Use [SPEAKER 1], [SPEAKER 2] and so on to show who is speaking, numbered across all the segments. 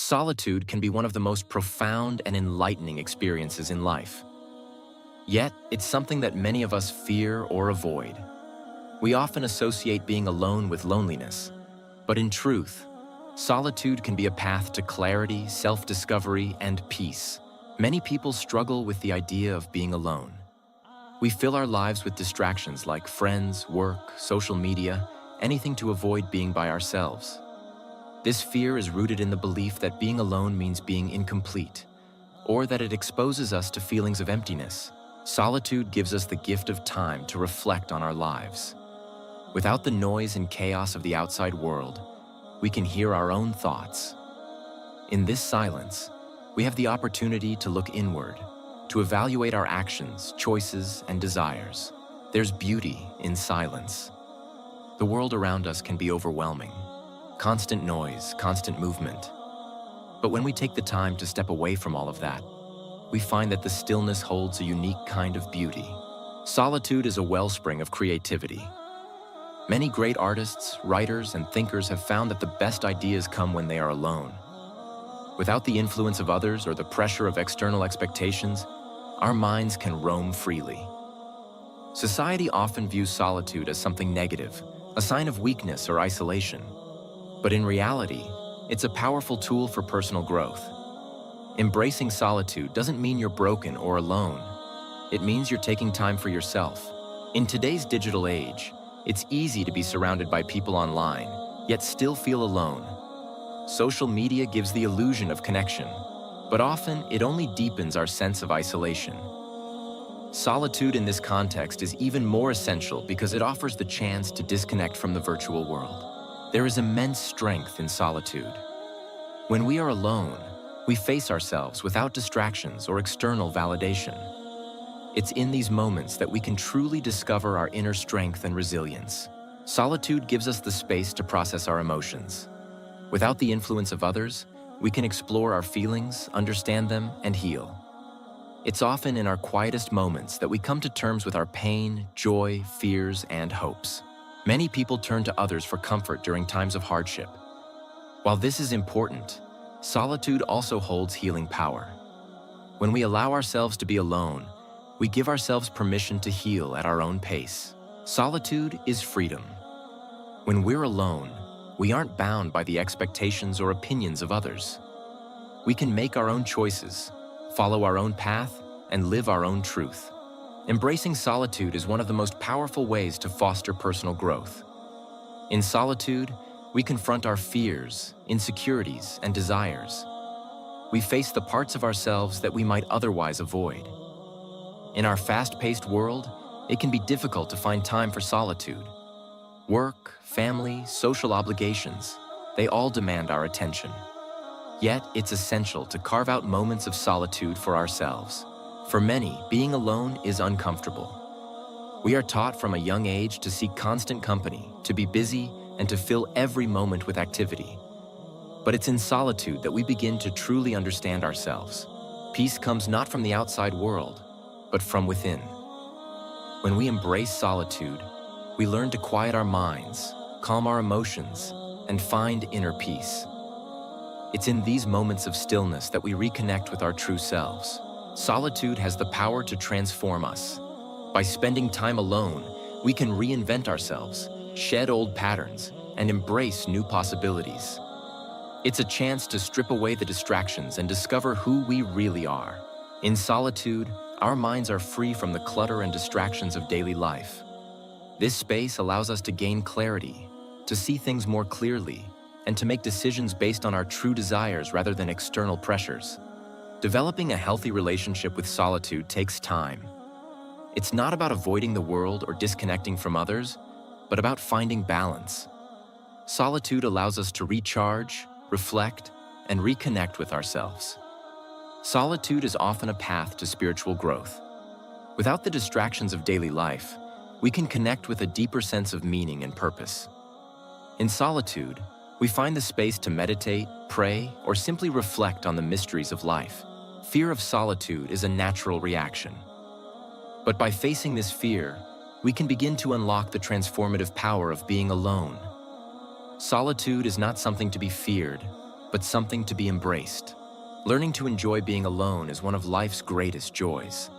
[SPEAKER 1] Solitude can be one of the most profound and enlightening experiences in life. Yet, it's something that many of us fear or avoid. We often associate being alone with loneliness, but in truth, solitude can be a path to clarity, self-discovery, and peace. Many people struggle with the idea of being alone. We fill our lives with distractions like friends, work, social media, anything to avoid being by ourselves. This fear is rooted in the belief that being alone means being incomplete, or that it exposes us to feelings of emptiness. Solitude gives us the gift of time to reflect on our lives. Without the noise and chaos of the outside world, we can hear our own thoughts. In this silence, we have the opportunity to look inward, to evaluate our actions, choices, and desires. There's beauty in silence. The world around us can be overwhelming. Constant noise, constant movement. But when we take the time to step away from all of that, we find that the stillness holds a unique kind of beauty. Solitude is a wellspring of creativity. Many great artists, writers, and thinkers have found that the best ideas come when they are alone. Without the influence of others or the pressure of external expectations, our minds can roam freely. Society often views solitude as something negative, a sign of weakness or isolation. But in reality, it's a powerful tool for personal growth. Embracing solitude doesn't mean you're broken or alone. It means you're taking time for yourself. In today's digital age, it's easy to be surrounded by people online, yet still feel alone. Social media gives the illusion of connection, but often it only deepens our sense of isolation. Solitude in this context is even more essential because it offers the chance to disconnect from the virtual world. There is immense strength in solitude. When we are alone, we face ourselves without distractions or external validation. It's in these moments that we can truly discover our inner strength and resilience. Solitude gives us the space to process our emotions. Without the influence of others, we can explore our feelings, understand them, and heal. It's often in our quietest moments that we come to terms with our pain, joy, fears, and hopes. Many people turn to others for comfort during times of hardship. While this is important, solitude also holds healing power. When we allow ourselves to be alone, we give ourselves permission to heal at our own pace. Solitude is freedom. When we're alone, we aren't bound by the expectations or opinions of others. We can make our own choices, follow our own path, and live our own truth. Embracing solitude is one of the most powerful ways to foster personal growth. In solitude, we confront our fears, insecurities, and desires. We face the parts of ourselves that we might otherwise avoid. In our fast-paced world, it can be difficult to find time for solitude. Work, family, social obligations, they all demand our attention. Yet, it's essential to carve out moments of solitude for ourselves. For many, being alone is uncomfortable. We are taught from a young age to seek constant company, to be busy, and to fill every moment with activity. But it's in solitude that we begin to truly understand ourselves. Peace comes not from the outside world, but from within. When we embrace solitude, we learn to quiet our minds, calm our emotions, and find inner peace. It's in these moments of stillness that we reconnect with our true selves. Solitude has the power to transform us. By spending time alone, we can reinvent ourselves, shed old patterns, and embrace new possibilities. It's a chance to strip away the distractions and discover who we really are. In solitude, our minds are free from the clutter and distractions of daily life. This space allows us to gain clarity, to see things more clearly, and to make decisions based on our true desires rather than external pressures. Developing a healthy relationship with solitude takes time. It's not about avoiding the world or disconnecting from others, but about finding balance. Solitude allows us to recharge, reflect, and reconnect with ourselves. Solitude is often a path to spiritual growth. Without the distractions of daily life, we can connect with a deeper sense of meaning and purpose. In solitude, we find the space to meditate, pray, or simply reflect on the mysteries of life. Fear of solitude is a natural reaction. But by facing this fear, we can begin to unlock the transformative power of being alone. Solitude is not something to be feared, but something to be embraced. Learning to enjoy being alone is one of life's greatest joys.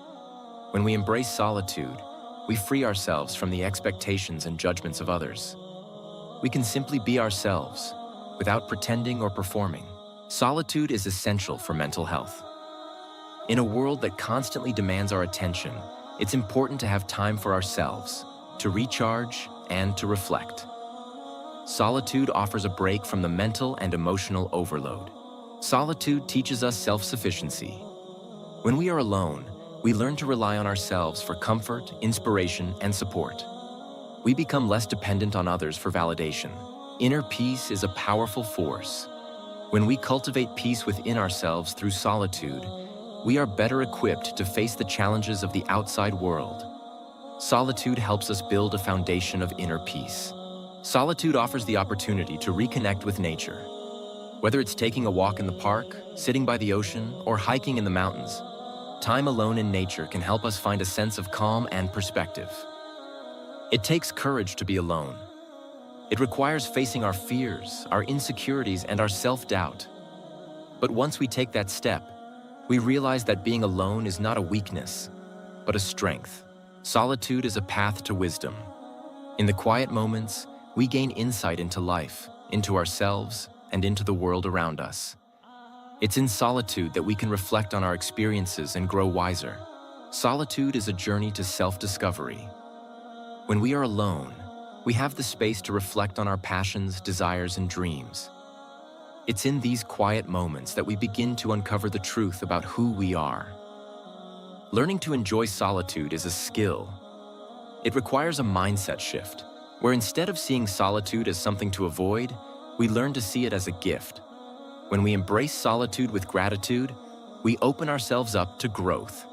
[SPEAKER 1] When we embrace solitude, we free ourselves from the expectations and judgments of others. We can simply be ourselves, without pretending or performing. Solitude is essential for mental health. In a world that constantly demands our attention, it's important to have time for ourselves, to recharge and to reflect. Solitude offers a break from the mental and emotional overload. Solitude teaches us self-sufficiency. When we are alone, we learn to rely on ourselves for comfort, inspiration, and support. We become less dependent on others for validation. Inner peace is a powerful force. When we cultivate peace within ourselves through solitude, we are better equipped to face the challenges of the outside world. Solitude helps us build a foundation of inner peace. Solitude offers the opportunity to reconnect with nature. Whether it's taking a walk in the park, sitting by the ocean, or hiking in the mountains, time alone in nature can help us find a sense of calm and perspective. It takes courage to be alone. It requires facing our fears, our insecurities, and our self-doubt. But once we take that step, we realize that being alone is not a weakness, but a strength. Solitude is a path to wisdom. In the quiet moments, we gain insight into life, into ourselves, and into the world around us. It's in solitude that we can reflect on our experiences and grow wiser. Solitude is a journey to self-discovery. When we are alone, we have the space to reflect on our passions, desires, and dreams. It's in these quiet moments that we begin to uncover the truth about who we are. Learning to enjoy solitude is a skill. It requires a mindset shift, where instead of seeing solitude as something to avoid, we learn to see it as a gift. When we embrace solitude with gratitude, we open ourselves up to growth.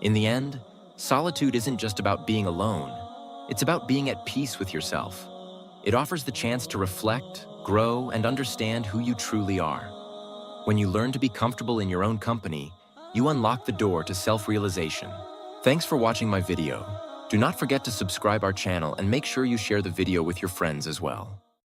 [SPEAKER 1] In the end, solitude isn't just about being alone. It's about being at peace with yourself. It offers the chance to reflect, grow, and understand who you truly are. When you learn to be comfortable in your own company, you unlock the door to self-realization. Thanks for watching my video. Do not forget to subscribe our channel and make sure you share the video with your friends as well.